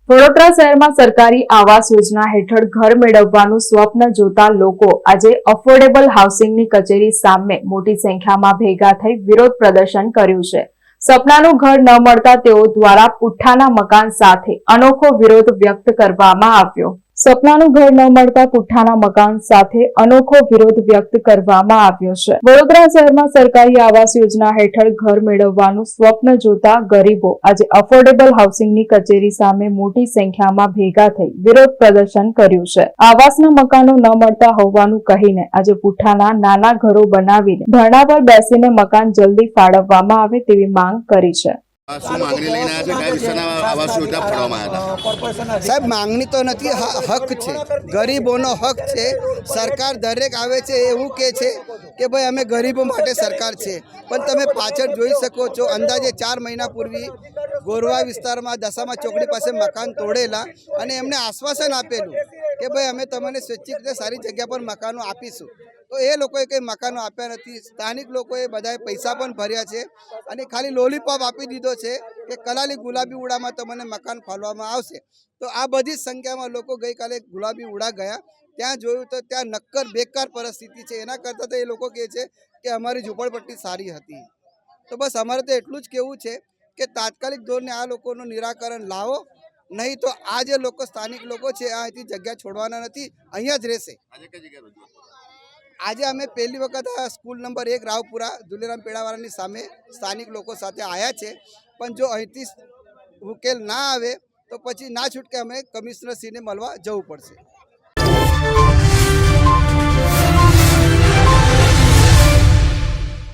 વડોદરા શહેરમાં સરકારી આવાસ યોજના હેઠળ ઘર મેળવવાનું સ્વપ્ન જોતા લોકો આજે અફોર્ડેબલ હાઉસિંગની કચેરી સામે મોટી સંખ્યામાં ભેગા થઈ વિરોધ પ્રદર્શન કર્યું છે। સપનાનું ઘર ન મળતા તેઓ દ્વારા પુઠ્ઠાના મકાન સાથે અનોખો વિરોધ વ્યક્ત કરવામાં આવ્યો। સપનાનું ઘર ન મળતા પુઠ્ઠાના મકાન સાથે અનોખો વિરોધ વ્યક્ત કરવામાં આવ્યો છે। વડોદરા શહેરમાં સરકારી આવાસ યોજના હેઠળ ઘર મેળવવાનું સ્વપ્ન જોતા ગરીબો આજે અફોર્ડેબલ હાઉસિંગની કચેરી સામે મોટી સંખ્યામાં ભેગા થઈ વિરોધ પ્રદર્શન કર્યું છે। આવાસના મકાનો ન મળતા હોવાનું કહીને આજે પુઠ્ઠાના નાના ઘરો બનાવીને ધરણા પર બેસીને મકાન જલ્દી ફાળવવામાં આવે તેવી માંગ કરી છે। साहब मांगनी तो नहीं, हक है, गरीबों हक है। सरकार दरेक आवे छे एवं कहे छे कि भाई अमे गरीबों माटे सरकार छे, पण तमे पाछळ जोई शको छो। अंदाजे 4 महीना पूर्वी गोरवा विस्तार में दशामा चौकड़ी पास मकान तोड़ेला अने एमने आश्वासन आपेलू कि भाई अमे तमने स्वैच्छिक रीते सारी जग्या पर मकानो आपीशुं, तो ये लोग कई मकानों आप्या नथी। स्थानिक लोगों बधाए पैसा पण भर्या छे अने खाली लॉलीपॉप आपी दीधो छे कि कलाली गुलाबी उड़ा में तमने मकान फाळवामां आवशे। तो आ बधी संख्या में लोग गई काले गुलाबी उड़ा गया, त्यां जोयुं तो त्यां नक्कर बेकार परिस्थिति छे। एना करता तो ये लोग कहे छे कि अमारी झूंपड़पट्टी सारी हती। तो बस अमारे तो एटलुं ज कहेवुं छे कि तात्कालिक धोरणे आ लोकोनुं निराकरण लावो, नहीं तो आ जे लोग स्थानिक लोग छे आथी जग्या छोड़वाना नथी, अहींया ज रहेशे। आज अमे पहली वखत स्कूल नंबर 1 रावपुरा दुलेराम पेड़ावाळानी सामे स्थानिक लोग साथे आया छे, पण जो अहींथी उकेल ना आवे तो पछी ना छूटके अमे कमिश्नर श्रीने मळवा जवुं पड़शे।